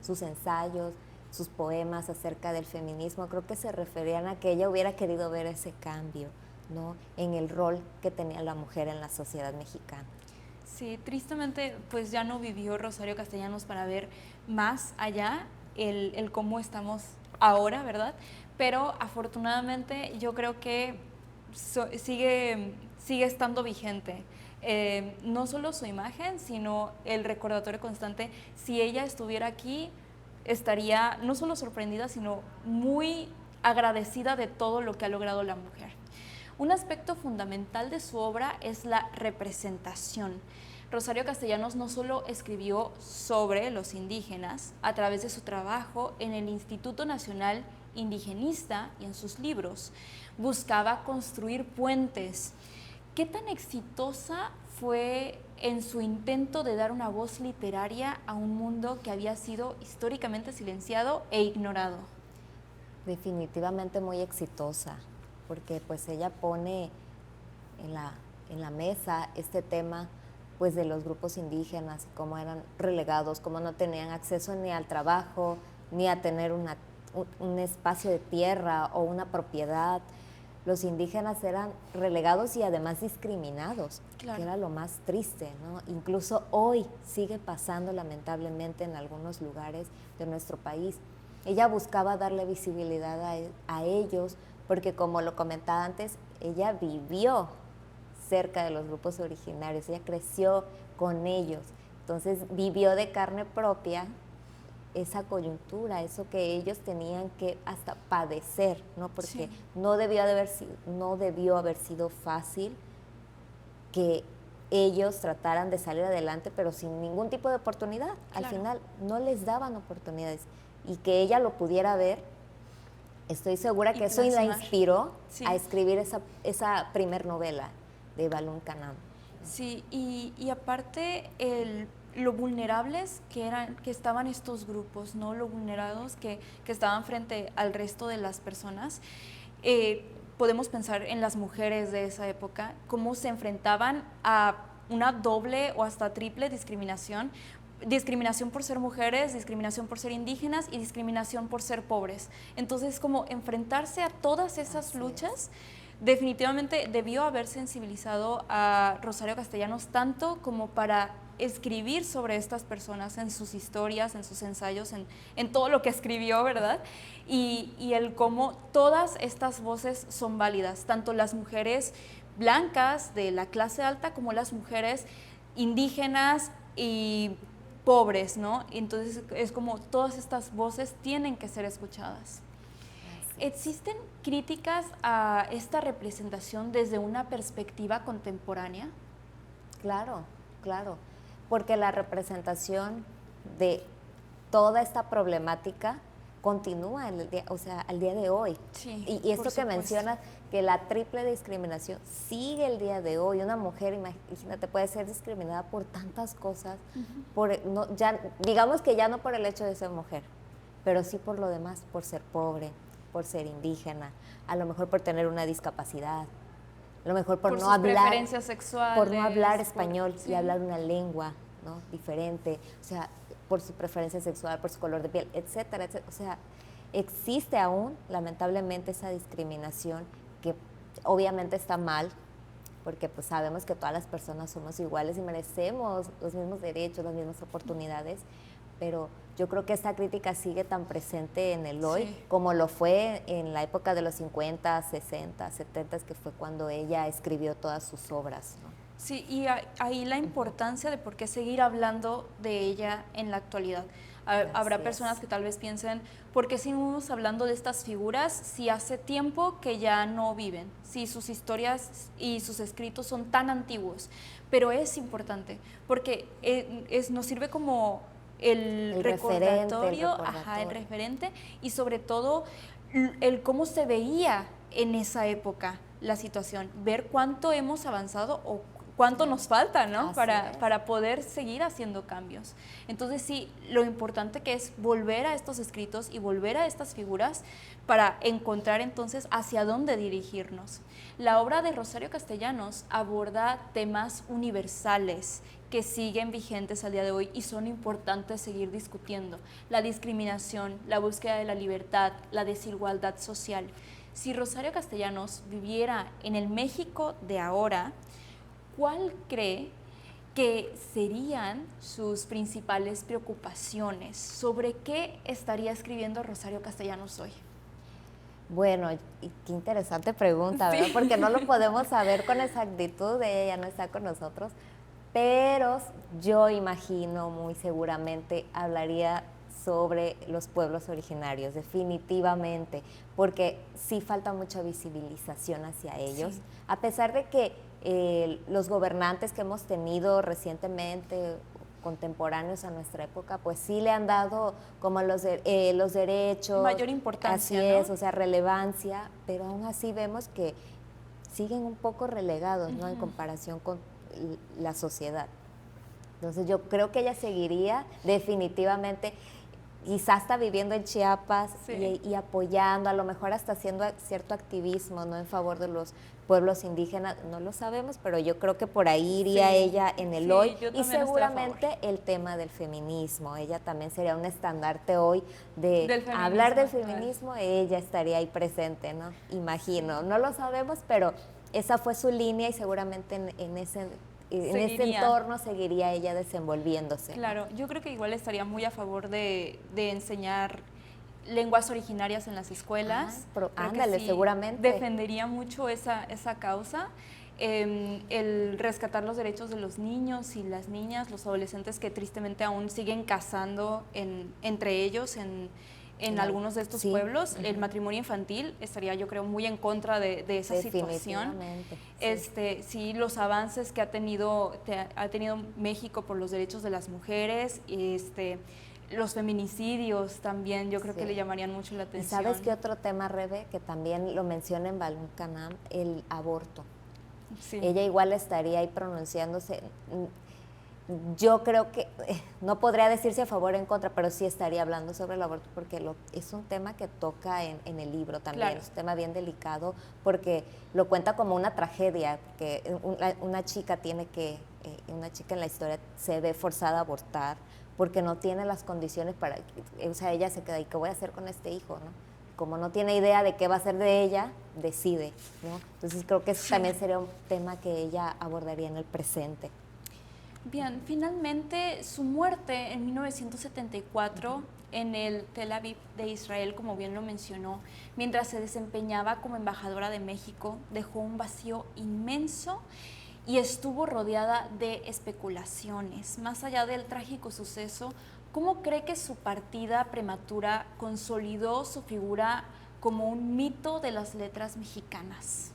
sus ensayos, sus poemas acerca del feminismo, creo que se referían a que ella hubiera querido ver ese cambio, ¿no? En el rol que tenía la mujer en la sociedad mexicana. Sí, tristemente pues ya no vivió Rosario Castellanos para ver más allá el cómo estamos ahora, ¿verdad? Pero afortunadamente yo creo que sigue estando vigente. No solo su imagen, sino el recordatorio constante. Si ella estuviera aquí, estaría no solo sorprendida, sino muy agradecida de todo lo que ha logrado la mujer. Un aspecto fundamental de su obra es la representación. Rosario Castellanos no solo escribió sobre los indígenas a través de su trabajo en el Instituto Nacional Indigenista y en sus libros, buscaba construir puentes. ¿Qué tan exitosa fue en su intento de dar una voz literaria a un mundo que había sido históricamente silenciado e ignorado? Definitivamente muy exitosa, porque pues ella pone en la mesa este tema pues de los grupos indígenas, cómo eran relegados, cómo no tenían acceso ni al trabajo, ni a tener un espacio de tierra o una propiedad. Los indígenas eran relegados y además discriminados, claro, que era lo más triste, ¿no? Incluso hoy sigue pasando lamentablemente en algunos lugares de nuestro país. Ella buscaba darle visibilidad a ellos, porque como lo comentaba antes, ella vivió cerca de los grupos originarios, ella creció con ellos, entonces vivió de carne propia esa coyuntura, eso que ellos tenían que hasta padecer, ¿no? Porque no debió haber sido fácil que ellos trataran de salir adelante, pero sin ningún tipo de oportunidad. Claro. Al final no les daban oportunidades, y que ella lo pudiera ver, estoy segura que eso la inspiró a escribir esa primer novela de Balún Canam. Sí, y aparte lo vulnerables que estaban estos grupos, ¿no? Lo vulnerados que estaban frente al resto de las personas. Podemos pensar en las mujeres de esa época, cómo se enfrentaban a una doble o hasta triple discriminación por ser mujeres, discriminación por ser indígenas y discriminación por ser pobres. Entonces, como enfrentarse a todas esas luchas definitivamente debió haber sensibilizado a Rosario Castellanos tanto como para escribir sobre estas personas en sus historias, en sus ensayos, en todo lo que escribió, ¿verdad? Y el cómo todas estas voces son válidas, tanto las mujeres blancas de la clase alta como las mujeres indígenas y pobres, ¿no? Entonces es como todas estas voces tienen que ser escuchadas. ¿Existen críticas a esta representación desde una perspectiva contemporánea? Claro, claro, porque la representación de toda esta problemática continúa en el día, o sea, al día de hoy. Sí, y esto que supuesto. mencionas, que la triple discriminación sigue el día de hoy. Una mujer, imagínate, puede ser discriminada por tantas cosas, digamos que ya no por el hecho de ser mujer, pero sí por lo demás, por ser pobre, por ser indígena, a lo mejor por tener una discapacidad, a lo mejor por no hablar, preferencias sexuales, por no hablar español sí. y hablar una lengua, ¿no?, diferente, o sea, por su preferencia sexual, por su color de piel, etcétera, etcétera. O sea, existe aún, lamentablemente, esa discriminación que obviamente está mal, porque pues sabemos que todas las personas somos iguales y merecemos los mismos derechos, las mismas oportunidades, pero yo creo que esta crítica sigue tan presente en el hoy, Sí. como lo fue en la época de los 50, 60, 70, que fue cuando ella escribió todas sus obras, ¿no? Sí, y ahí la importancia de por qué seguir hablando de ella en la actualidad. Habrá personas que tal vez piensen, ¿por qué seguimos hablando de estas figuras si hace tiempo que ya no viven? Si sus historias y sus escritos son tan antiguos. Pero es importante, porque nos sirve como el recordatorio, el referente, y sobre todo el cómo se veía en esa época la situación, ver cuánto hemos avanzado o cuánto nos falta, ¿no? Para poder seguir haciendo cambios. Entonces sí, lo importante que es volver a estos escritos y volver a estas figuras para encontrar entonces hacia dónde dirigirnos. La obra de Rosario Castellanos aborda temas universales que siguen vigentes al día de hoy y son importantes seguir discutiendo. La discriminación, la búsqueda de la libertad, la desigualdad social. Si Rosario Castellanos viviera en el México de ahora, ¿cuál cree que serían sus principales preocupaciones? ¿Sobre qué estaría escribiendo Rosario Castellanos hoy? Bueno, qué interesante pregunta, ¿verdad? Sí. Porque no lo podemos saber con exactitud, ella no está con nosotros, pero yo imagino muy seguramente hablaría sobre los pueblos originarios, definitivamente, porque sí falta mucha visibilización hacia ellos, sí. A pesar de que los gobernantes que hemos tenido recientemente, contemporáneos a nuestra época, pues sí le han dado como los derechos. Mayor importancia, así es, ¿no? O sea, relevancia, pero aún así vemos que siguen un poco relegados, ¿no? En comparación con la sociedad. Entonces yo creo que ella seguiría definitivamente, quizás está viviendo en Chiapas, sí. y apoyando, a lo mejor hasta haciendo cierto activismo, ¿no?, en favor de los pueblos indígenas, no lo sabemos, pero yo creo que por ahí iría, sí. Ella en el hoy, y seguramente el tema del feminismo, ella también sería un estandarte hoy de hablar del feminismo, claro. Ella estaría ahí presente, ¿no? Imagino, no lo sabemos, pero esa fue su línea y seguramente en ese entorno seguiría ella desenvolviéndose. Claro, yo creo que igual estaría muy a favor de enseñar lenguas originarias en las escuelas. Ándale, sí, seguramente. Defendería mucho esa causa, el rescatar los derechos de los niños y las niñas, los adolescentes que tristemente aún siguen cazando entre ellos en algunos de estos, sí. Pueblos. El matrimonio infantil estaría, yo creo, muy en contra de esa situación. Sí. Sí, los avances que ha tenido México por los derechos de las mujeres, los feminicidios también, yo creo, sí. Que le llamarían mucho la atención. ¿Y sabes qué otro tema, Rebe, que también lo menciona en Balún Canam? El aborto. Sí. Ella igual estaría ahí pronunciándose. Yo creo que no podría decirse a favor o en contra, pero sí estaría hablando sobre el aborto porque es un tema que toca en el libro también, claro. Es un tema bien delicado porque lo cuenta como una tragedia, que una chica en la historia se ve forzada a abortar porque no tiene las condiciones para, o sea, ella se queda, ¿y qué voy a hacer con este hijo, no? como no tiene idea de qué va a ser de ella, decide, ¿no? Entonces creo que eso también sería un tema que ella abordaría en el presente. Bien, finalmente su muerte en 1974 en el Tel Aviv de Israel, como bien lo mencionó, mientras se desempeñaba como embajadora de México, dejó un vacío inmenso y estuvo rodeada de especulaciones. Más allá del trágico suceso, ¿cómo cree que su partida prematura consolidó su figura como un mito de las letras mexicanas?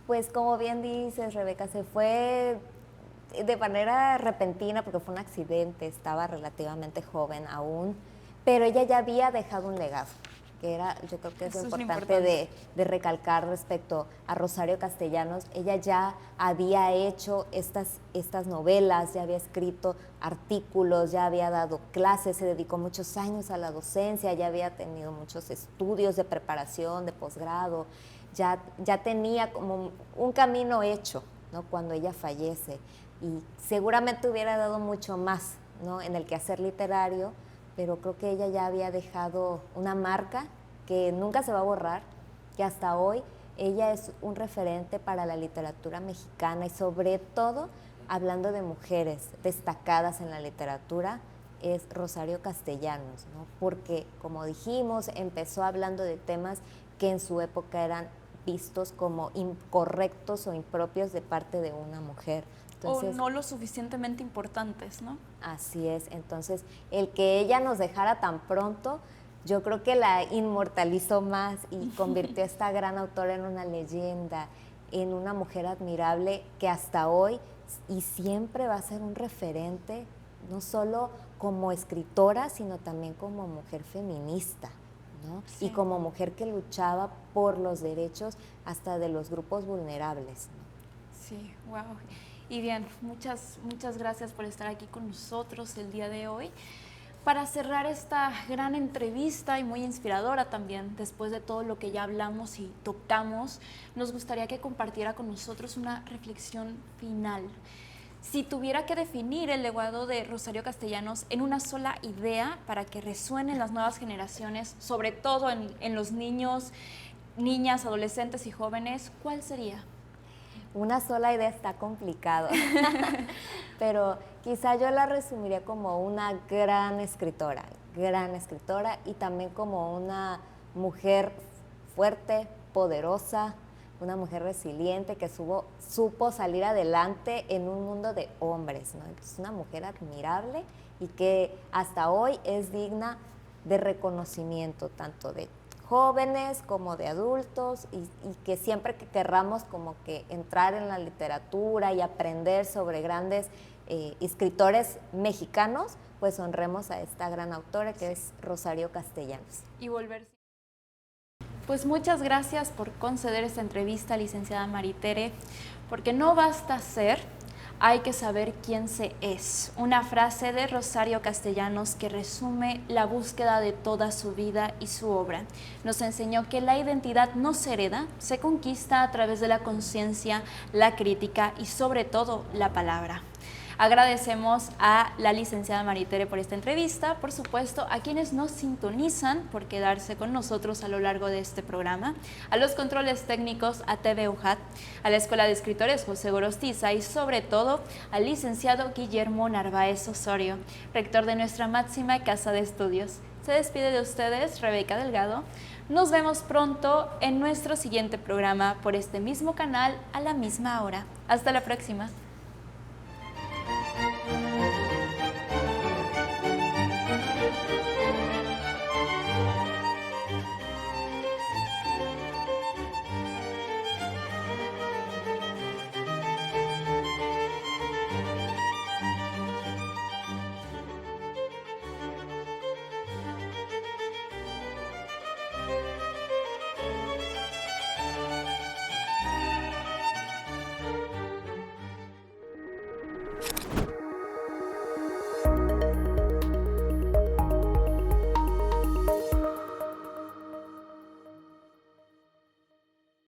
Pues como bien dices, Rebeca, se fue de manera repentina porque fue un accidente, estaba relativamente joven aún, pero ella ya había dejado un legado, que era, yo creo que es importante de recalcar respecto a Rosario Castellanos. Ella ya había hecho estas novelas, ya había escrito artículos, ya había dado clases, se dedicó muchos años a la docencia, ya había tenido muchos estudios de preparación, de posgrado, ya tenía como un camino hecho, ¿no? Cuando ella fallece, y seguramente hubiera dado mucho más, ¿no? En el quehacer literario, pero creo que ella ya había dejado una marca que nunca se va a borrar, que hasta hoy ella es un referente para la literatura mexicana, y sobre todo hablando de mujeres destacadas en la literatura, es Rosario Castellanos, ¿no? Porque, como dijimos, empezó hablando de temas que en su época eran vistos como incorrectos o impropios de parte de una mujer. Entonces, o no lo suficientemente importantes, ¿no? Así es. Entonces, el que ella nos dejara tan pronto, yo creo que la inmortalizó más y convirtió a esta gran autora en una leyenda, en una mujer admirable que hasta hoy y siempre va a ser un referente, no solo como escritora, sino también como mujer feminista, ¿no? Sí. Y como mujer que luchaba por los derechos hasta de los grupos vulnerables, ¿no? Sí, wow. Y bien, muchas gracias por estar aquí con nosotros el día de hoy. Para cerrar esta gran entrevista y muy inspiradora también, después de todo lo que ya hablamos y tocamos, nos gustaría que compartiera con nosotros una reflexión final. Si tuviera que definir el legado de Rosario Castellanos en una sola idea para que resuene en las nuevas generaciones, sobre todo en los niños, niñas, adolescentes y jóvenes, ¿cuál sería? Una sola idea está complicado, pero quizá yo la resumiría como una gran escritora y también como una mujer fuerte, poderosa, una mujer resiliente que supo salir adelante en un mundo de hombres, ¿no? Es una mujer admirable y que hasta hoy es digna de reconocimiento, tanto de jóvenes como de adultos, y que siempre que querramos como que entrar en la literatura y aprender sobre grandes escritores mexicanos, pues honremos a esta gran autora que es Rosario Castellanos. Y volver. Pues muchas gracias por conceder esta entrevista, licenciada Maritere, porque no basta ser, hay que saber quién se es. Una frase de Rosario Castellanos que resume la búsqueda de toda su vida y su obra. Nos enseñó que la identidad no se hereda, se conquista a través de la conciencia, la crítica y sobre todo la palabra. Agradecemos a la licenciada Maritere por esta entrevista, por supuesto a quienes nos sintonizan por quedarse con nosotros a lo largo de este programa, a los controles técnicos, a TV UJAT, a la Escuela de Escritores José Gorostiza y sobre todo al licenciado Guillermo Narváez Osorio, rector de nuestra máxima casa de estudios. Se despide de ustedes Rebeca Delgado. Nos vemos pronto en nuestro siguiente programa por este mismo canal a la misma hora. Hasta la próxima.